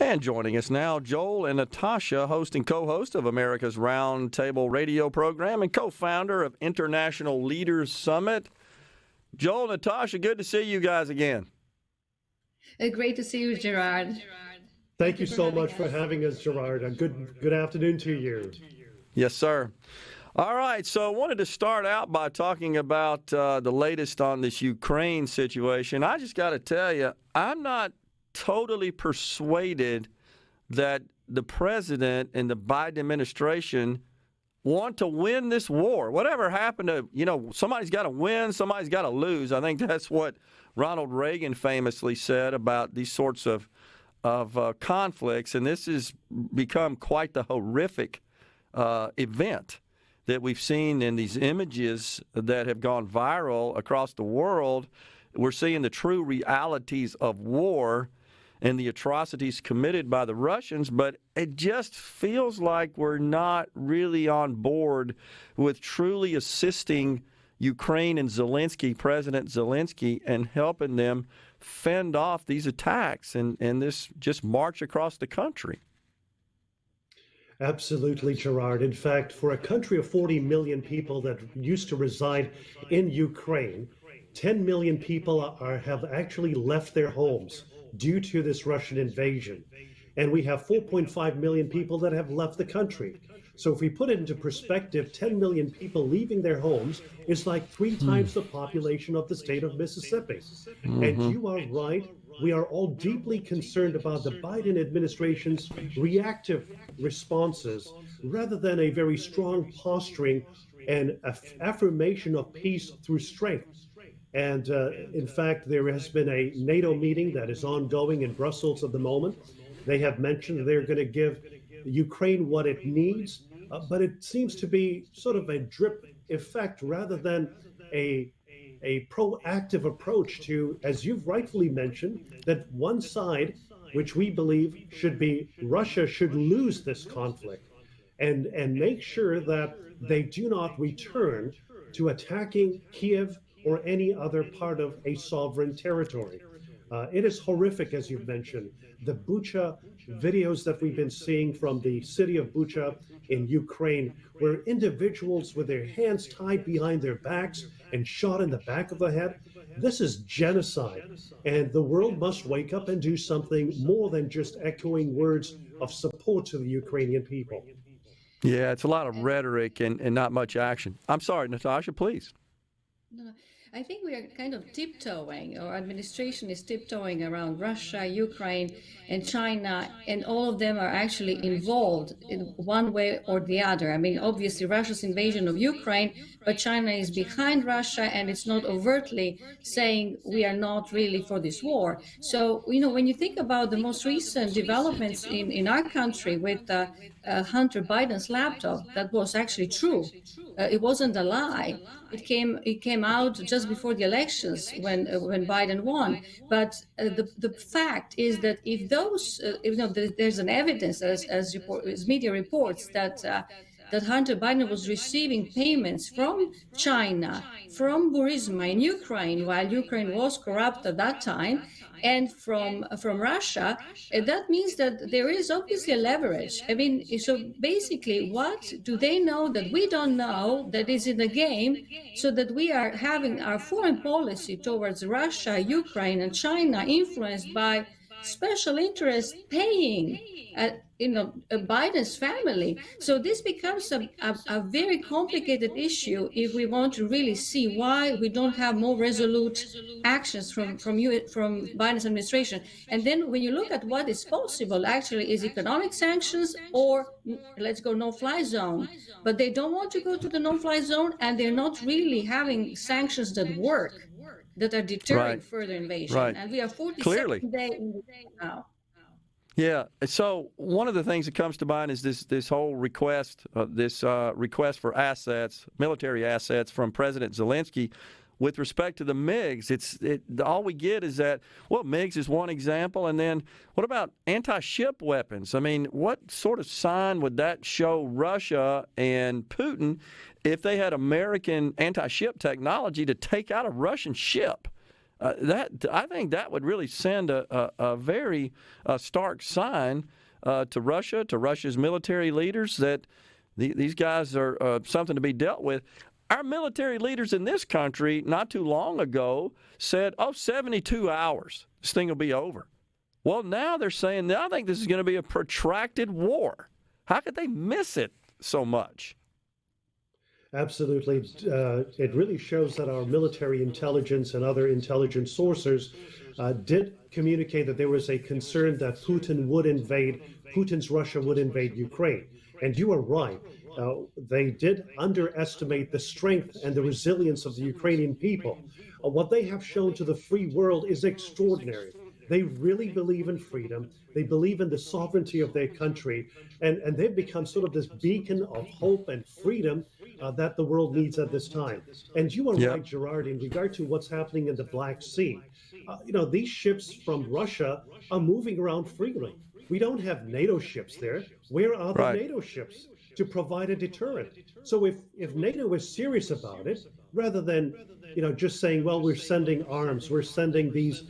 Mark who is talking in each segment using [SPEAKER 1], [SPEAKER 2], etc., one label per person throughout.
[SPEAKER 1] And joining us now, Joel and Natasha, host and co-host of America's Roundtable Radio Program and co-founder of International Leaders Summit. Joel, Natasha, good to see you guys again.
[SPEAKER 2] Great to see you, Gerard.
[SPEAKER 3] Thank you so much for having us, Gerard. Good afternoon to you.
[SPEAKER 1] Yes, sir. All right, so I wanted to start out by talking about the latest on this Ukraine situation. I just got to tell you, I'm not totally persuaded that the president and the Biden administration want to win this war. Whatever happened to, somebody's got to win, somebody's got to lose. I think that's what Ronald Reagan famously said about these sorts of conflicts, and this has become quite the horrific event that we've seen in these images that have gone viral across the world. We're seeing the true realities of war and the atrocities committed by the Russians, but it just feels like we're not really on board with truly assisting Ukraine and Zelenskyy, President Zelenskyy, and helping them fend off these attacks and this just march across the country.
[SPEAKER 3] Absolutely, Gerard. In fact, for a country of 40 million people that used to reside in Ukraine, 10 million people have actually left their homes due to this Russian invasion. And we have 4.5 million people that have left the country. So if we put it into perspective, 10 million people leaving their homes is like 3 times the population of the state of Mississippi. And you are right. We are all deeply concerned about the Biden administration's reactive responses rather than a very strong posturing and affirmation of peace through strength. And in fact, there has been a NATO meeting that is ongoing in Brussels at the moment. They have mentioned they're going to give Ukraine what it needs, but it seems to be sort of a drip effect rather than a proactive approach to, as you've rightfully mentioned, that one side, which we believe should be Russia, should lose this conflict and make sure that they do not return to attacking Kiev or any other part of a sovereign territory. It is horrific, as you've mentioned. The Bucha videos that we've been seeing from the city of Bucha in Ukraine, where individuals with their hands tied behind their backs and shot in the back of the head, this is genocide. And the world must wake up and do something more than just echoing words of support to the Ukrainian people.
[SPEAKER 1] Yeah, it's a lot of rhetoric and not much action. I'm sorry, Natasha, please.
[SPEAKER 2] No, I think we are kind of tiptoeing, or administration is tiptoeing around Russia, Ukraine, and China, and all of them are actually involved in one way or the other. I mean, obviously, Russia's invasion of Ukraine, but China is behind Russia, and it's not overtly saying we are not really for this war. So, when you think about the most recent developments in our country with Hunter Biden's laptop, that was actually true. It wasn't a lie. It came out just before the elections when Biden won. But the fact is that if those, there's an evidence as media reports that Hunter Biden was receiving payments from China, from Burisma in Ukraine, while Ukraine was corrupt at that time, and from Russia, that means that there is obviously a leverage. I mean, so basically, what do they know that we don't know that is in the game, so that we are having our foreign policy towards Russia, Ukraine, and China influenced by special interests paying Biden's family. So this becomes a very complicated issue if we want to really see why we don't have more resolute actions from Biden's administration. And then when you look at what is possible, actually, is economic sanctions or let's go no-fly zone. But they don't want to go to the no-fly zone, and they're not really having sanctions that work, that are deterring further invasion.
[SPEAKER 1] Right.
[SPEAKER 2] And we are 42nd day in the day now.
[SPEAKER 1] Yeah. So one of the things that comes to mind is this whole request, request for assets, military assets from President Zelenskyy with respect to the MiGs. All we get is that, well, MiGs is one example, and then what about anti-ship weapons? I mean, what sort of sign would that show Russia and Putin if they had American anti-ship technology to take out a Russian ship? I think that would really send a very stark sign to Russia, to Russia's military leaders, that these guys are something to be dealt with. Our military leaders in this country not too long ago said, 72 hours, this thing will be over. Well, now they're saying, I think this is going to be a protracted war. How could they miss it so much?
[SPEAKER 3] Absolutely. It really shows that our military intelligence and other intelligence sources did communicate that there was a concern that Putin's Russia would invade Ukraine. And you are right. They did underestimate the strength and the resilience of the Ukrainian people. What they have shown to the free world is extraordinary. They really believe in freedom. They believe in the sovereignty of their country. And they've become sort of this beacon of hope and freedom that the world needs at this time. And you are right, Gerard, in regard to what's happening in the Black Sea. These ships from Russia are moving around freely. We don't have NATO ships there. Where are the NATO ships to provide a deterrent? So if NATO is serious about it, rather than just saying, well, we're sending arms, we're sending these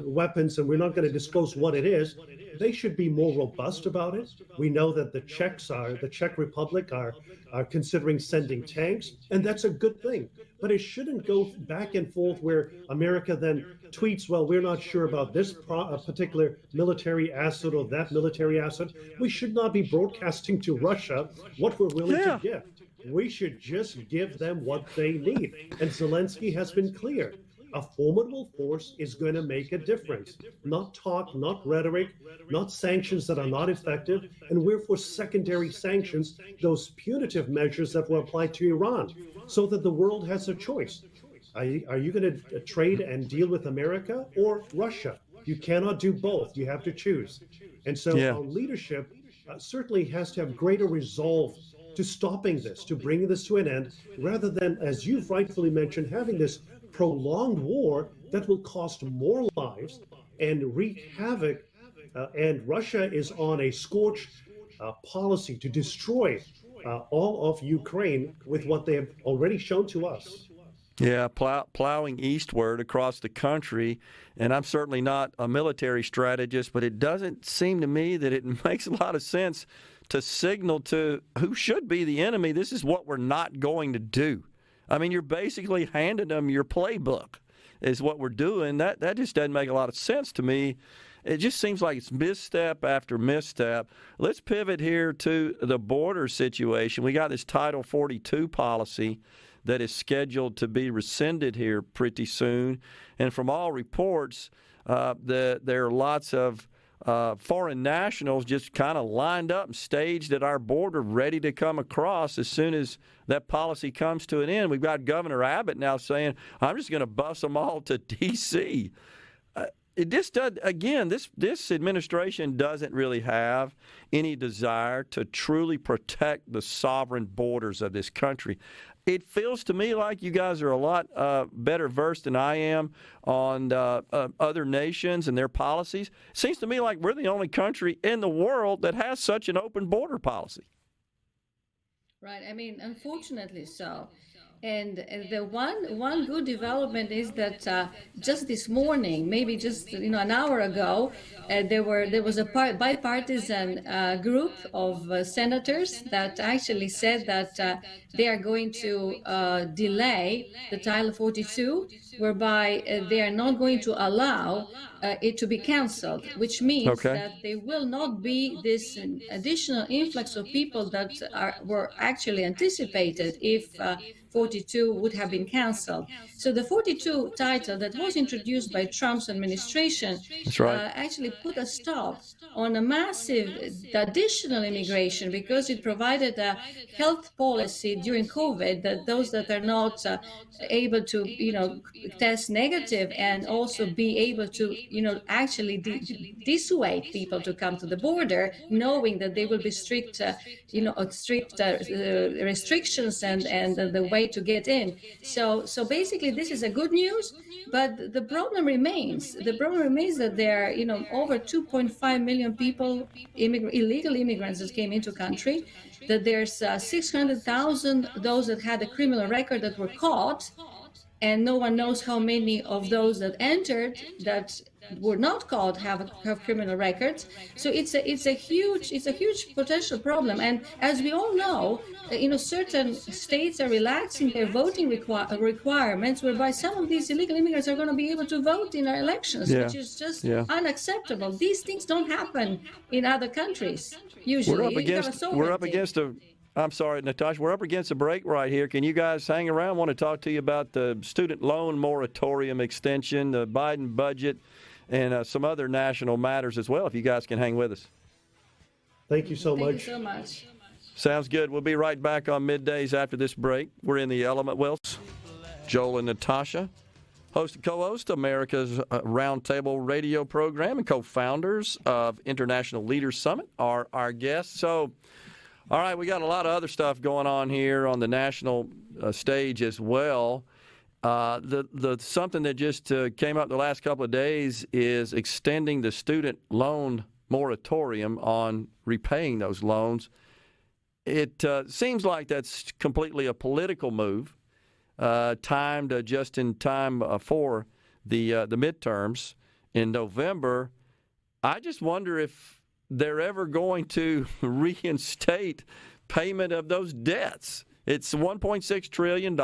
[SPEAKER 3] weapons, and we're not going to disclose what it is, they should be more robust about it. We know that the Czech Republic are considering sending tanks, and that's a good thing. But it shouldn't go back and forth where America then tweets, well, we're not sure about this particular military asset or that military asset. We should not be broadcasting to Russia what we're willing to give. We should just give them what they need. And Zelenskyy has been clear. A formidable force is going to make a difference. Not talk, not rhetoric, not sanctions that are not effective. And we're for secondary sanctions, those punitive measures that were applied to Iran, so that the world has a choice. Are you going to trade and deal with America or Russia? You cannot do both. You have to choose. And so our leadership certainly has to have greater resolve to stopping this, to bringing this to an end, rather than, as you've rightfully mentioned, having this prolonged war that will cost more lives and wreak havoc. And Russia is on a scorch policy to destroy all of Ukraine with what they have already shown to us.
[SPEAKER 1] Yeah, plowing eastward across the country. And I'm certainly not a military strategist, but it doesn't seem to me that it makes a lot of sense to signal to who should be the enemy, this is what we're not going to do. I mean, you're basically handing them your playbook is what we're doing. That just doesn't make a lot of sense to me. It just seems like it's misstep after misstep. Let's pivot here to the border situation. We got this Title 42 policy that is scheduled to be rescinded here pretty soon. And from all reports, there are lots of foreign nationals just kind of lined up and staged at our border ready to come across as soon as that policy comes to an end. We've got Governor Abbott now saying, I'm just going to bus them all to D.C. It just does, again, this administration doesn't really have any desire to truly protect the sovereign borders of this country. It feels to me like you guys are a lot better versed than I am on other nations and their policies. It seems to me like we're the only country in the world that has such an open border policy.
[SPEAKER 2] Right. I mean, unfortunately so. And the one good development is that just this morning, maybe just an hour ago, there was a bipartisan group of senators that actually said that they are going to delay the Title 42, whereby they are not going to allow it to be canceled, which means that there will not be this additional influx of people that were actually anticipated if 42 would have been canceled. So the 42 title that was introduced by Trump's administration actually put a stop on a massive additional immigration, because it provided a health policy during COVID that those that are not able to, test negative and also be able to, actually dissuade people to come to the border, knowing that there will be strict restrictions and the way to get in. So basically, this is a good news, but the problem remains. The problem remains that there are, over 2.5 million people, illegal immigrants that came into country, that there's 600,000 those that had a criminal record that were caught, and no one knows how many of those that entered that were not caught have criminal records. So it's a huge potential problem. And as we all know, certain states are relaxing their voting requirements, whereby some of these illegal immigrants are going to be able to vote in our elections, which is just unacceptable. These things don't happen in other countries usually.
[SPEAKER 1] We're up against a. I'm sorry, Natasha. We're up against a break right here. Can you guys hang around? I want to talk to you about the student loan moratorium extension, the Biden budget, and some other national matters as well, if you guys can hang with us.
[SPEAKER 3] Thank you so much.
[SPEAKER 2] Thank you so much.
[SPEAKER 1] Sounds good. We'll be right back on Middays after this break. We're in the Element Wells. Joel and Natasha, host and co-host America's Roundtable Radio Program and co-founders of International Leaders Summit, are our guests. So, all right, we got a lot of other stuff going on here on the national stage as well. The something that just came up the last couple of days is extending the student loan moratorium on repaying those loans. It seems like that's completely a political move, timed just in time for the midterms in November. I just wonder if they're ever going to reinstate payment of those debts. It's $1.6 trillion,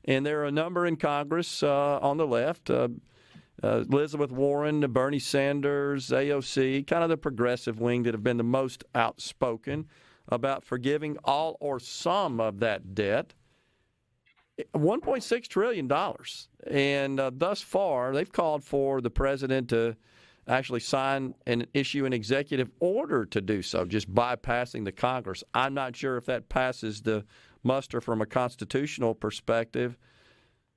[SPEAKER 1] and there are a number in Congress on the left, Elizabeth Warren, Bernie Sanders, AOC, kind of the progressive wing that have been the most outspoken about forgiving all or some of that debt. $1.6 trillion. And thus far, they've called for the president to actually sign and issue an executive order to do so, just bypassing the Congress. I'm not sure if that passes the muster from a constitutional perspective.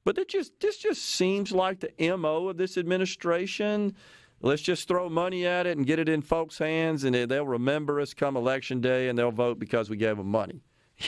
[SPEAKER 1] But this just seems like the MO of this administration. Let's just throw money at it and get it in folks' hands, and they'll remember us come Election Day, and they'll vote because we gave them money.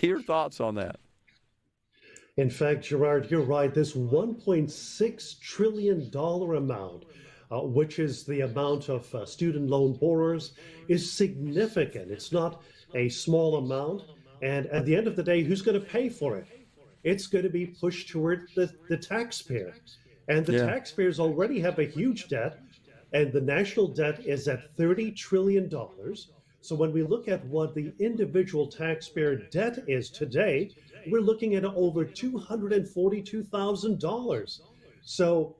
[SPEAKER 1] Your thoughts on that?
[SPEAKER 3] In fact, Gerard, you're right. This $1.6 trillion amount, which is the amount of student loan borrowers, is significant. It's not a small amount. And at the end of the day, who's going to pay for it? It's going to be pushed toward the taxpayer. And the taxpayers already have a huge debt, and the national debt is at $30 trillion. So when we look at what the individual taxpayer debt is today, we're looking at over $242,000. So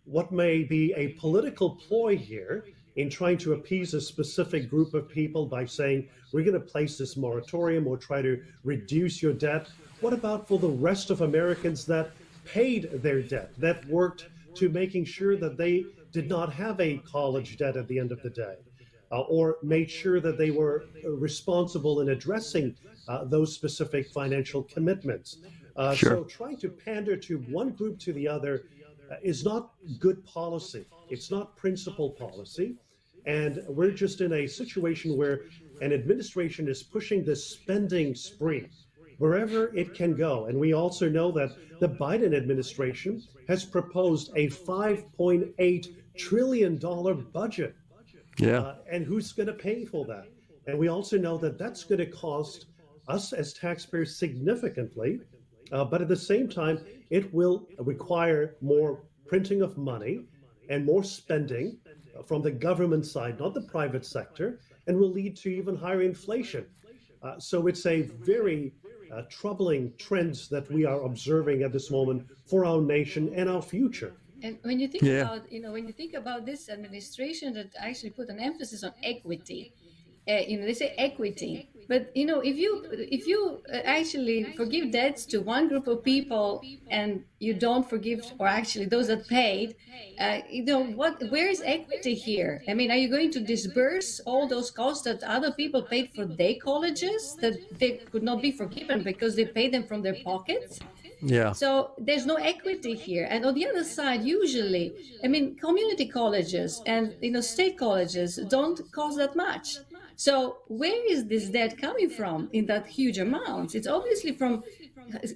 [SPEAKER 3] what may be a political ploy here in trying to appease a specific group of people by saying, we're going to place this moratorium or try to reduce your debt. What about for the rest of Americans that paid their debt, that worked to making sure that they did not have a college debt at the end of the day, or made sure that they were responsible in addressing those specific financial commitments? So trying to pander to one group to the other is not good policy. It's not principled policy. And we're just in a situation where an administration is pushing this spending spree wherever it can go. And we also know that the Biden administration has proposed a $5.8 trillion budget. And who's going to pay for that? And we also know that that's going to cost us as taxpayers significantly. But at the same time, it will require more printing of money and more spending from the government side, not the private sector, and will lead to even higher inflation. So it's a very troubling trends that we are observing at this moment for our nation and our future.
[SPEAKER 2] And when you think about, when you think about this administration that actually put an emphasis on equity, they say equity, but if you actually forgive debts to one group of people and you don't forgive, or actually those that paid, where is equity here? I mean, are you going to disburse all those costs that other people paid for their colleges that they could not be forgiven because they paid them from their pockets? So there's no equity here. And on the other side, usually, community colleges and state colleges don't cost that much. So where is this debt coming from in that huge amounts? It's obviously from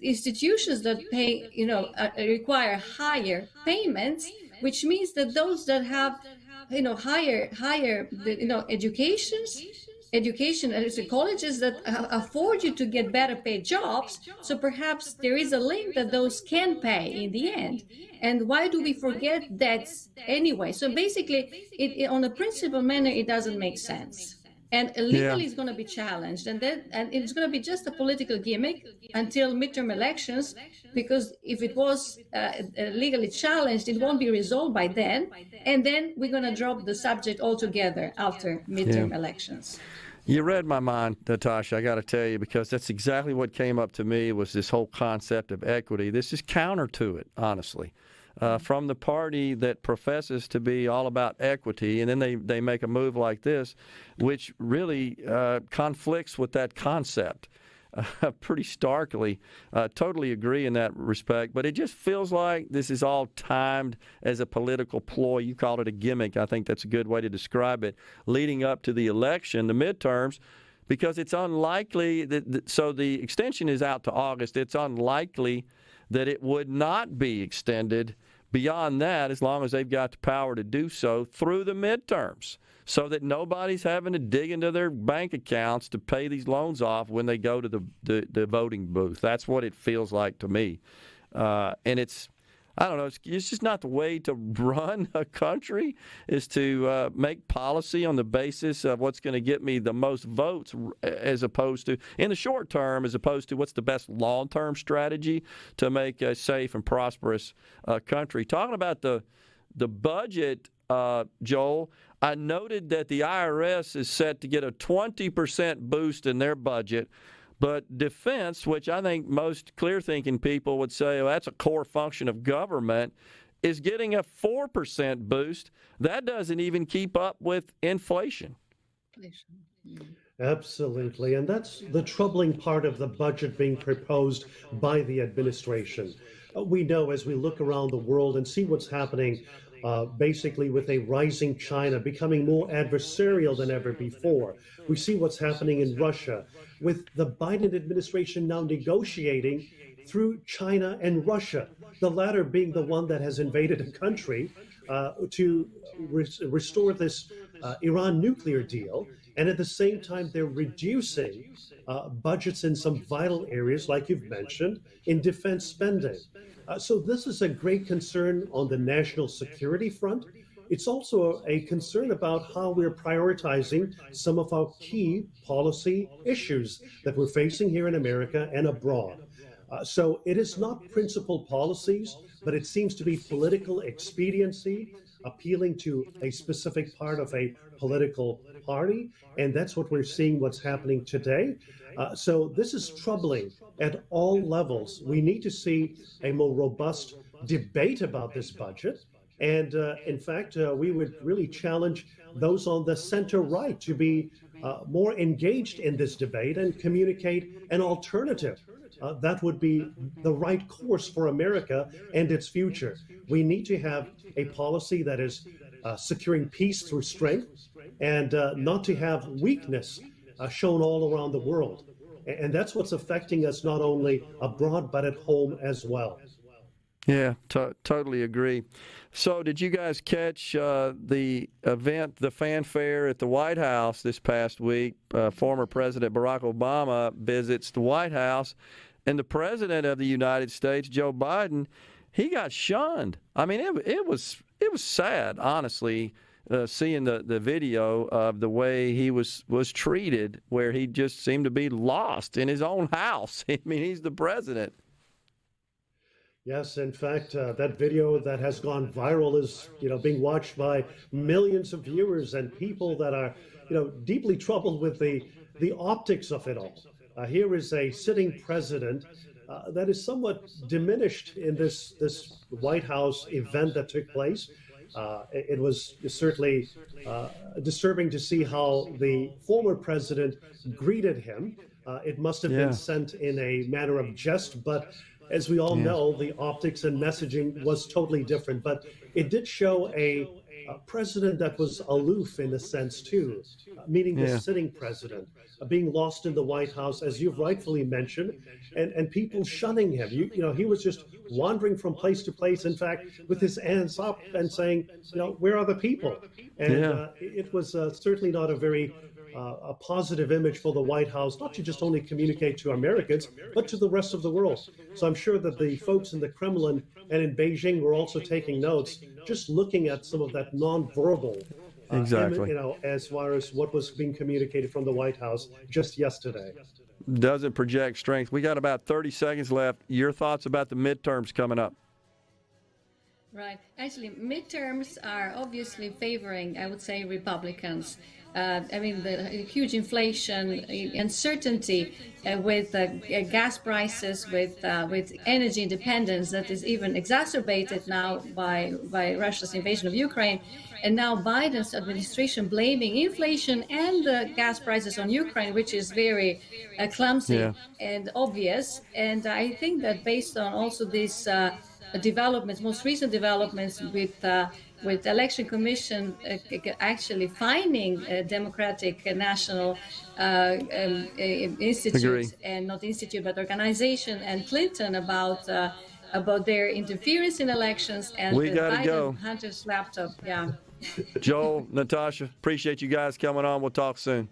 [SPEAKER 2] institutions that pay, require higher payments, which means that those that have, higher, educations education and it's colleges that afford you to get better paid jobs. So perhaps there is a link that those can pay in the end. And why do we forget that anyway? So basically, on a principle manner, it doesn't make sense. And legally it's going to be challenged. And it's going to be just a political gimmick until midterm elections, because if it was legally challenged, it won't be resolved by then. And then we're going to drop the subject altogether after midterm elections.
[SPEAKER 1] You read my mind, Natasha, I got to tell you, because that's exactly what came up to me was this whole concept of equity. This is counter to it, honestly. From the party that professes to be all about equity, and then they make a move like this, which really conflicts with that concept pretty starkly. Totally agree in that respect, but it just feels like this is all timed as a political ploy. You called it a gimmick. I think that's a good way to describe it, leading up to the election, the midterms, because it's unlikely that, so the extension is out to August. It's unlikely that it would not be extended beyond that, as long as they've got the power to do so through the midterms, so that nobody's having to dig into their bank accounts to pay these loans off when they go to the voting booth. That's what it feels like to me. And it's, I don't know, it's just not the way to run a country, is to make policy on the basis of what's going to get me the most votes, as opposed to, in the short term, as opposed to what's the best long-term strategy to make a safe and prosperous country. Talking about the budget, Joel, I noted that the IRS is set to get a 20% boost in their budget. But defense, which I think most clear-thinking people would say, well, that's a core function of government, is getting a 4% boost. That doesn't even keep up with inflation.
[SPEAKER 3] Absolutely. And that's the troubling part of the budget being proposed by the administration. We know, as we look around the world and see what's happening, basically with a rising China becoming more adversarial than ever before. We see what's happening in Russia, with the Biden administration now negotiating through China and Russia, the latter being the one that has invaded a country to restore this Iran nuclear deal. And at the same time, they're reducing budgets in some vital areas, like you've mentioned, in defense spending. So this is a great concern on the national security front. It's also a concern about how we're prioritizing some of our key policy issues that we're facing here in America and abroad. So it is not principal policies, but it seems to be political expediency, appealing to a specific part of a political party. And that's what we're seeing what's happening today. So this is troubling at all levels. We need to see a more robust debate about this budget. And in fact, we would really challenge those on the center right to be more engaged in this debate and communicate an alternative. That would be the right course for America and its future. We need to have a policy that is securing peace through strength, and not to have weakness shown all around the world. And that's what's affecting us not only abroad, but at home as well.
[SPEAKER 1] Yeah, totally agree. So did you guys catch the event, the fanfare at the White House this past week? Former President Barack Obama visits the White House, and the President of the United States, Joe Biden, he got shunned. I mean, it was sad, honestly, seeing the video of the way he was treated, where he just seemed to be lost in his own house. I mean, he's the president.
[SPEAKER 3] Yes, in fact, that video that has gone viral is, being watched by millions of viewers and people that are, deeply troubled with the optics of it all. Here is a sitting president that is somewhat diminished in this White House event that took place. It was certainly disturbing to see how the former president greeted him. It must have been sent in a manner of jest, but as we all know, the optics and messaging was totally different. But it did show a president that was aloof in a sense too, meaning the sitting president, being lost in the White House, as you've rightfully mentioned, and people shunning him. He was just wandering from place to place, in fact, with his hands up and saying, where are the people? And it was certainly not a very a positive image for the White House, not to just only communicate to Americans, but to the rest of the world. So I'm sure that the folks in the Kremlin and in Beijing were also taking notes, just looking at some of that nonverbal,
[SPEAKER 1] exactly.
[SPEAKER 3] As far as what was being communicated from the White House just yesterday.
[SPEAKER 1] Doesn't project strength. We got about 30 seconds left. Your thoughts about the midterms coming up?
[SPEAKER 2] Right. Actually, midterms are obviously favoring, I would say, Republicans. The huge inflation, uncertainty with gas prices, with energy independence that is even exacerbated now by Russia's invasion of Ukraine, and now Biden's administration blaming inflation and gas prices on Ukraine, which is very clumsy and obvious. And I think that based on also these developments, most recent developments with election commission actually finding democratic national institutes, and not institute but organization, and Clinton about their interference in elections, and
[SPEAKER 1] we gotta go.
[SPEAKER 2] Hunter's laptop.
[SPEAKER 1] Joel, Natasha, appreciate you guys coming on. We'll talk soon.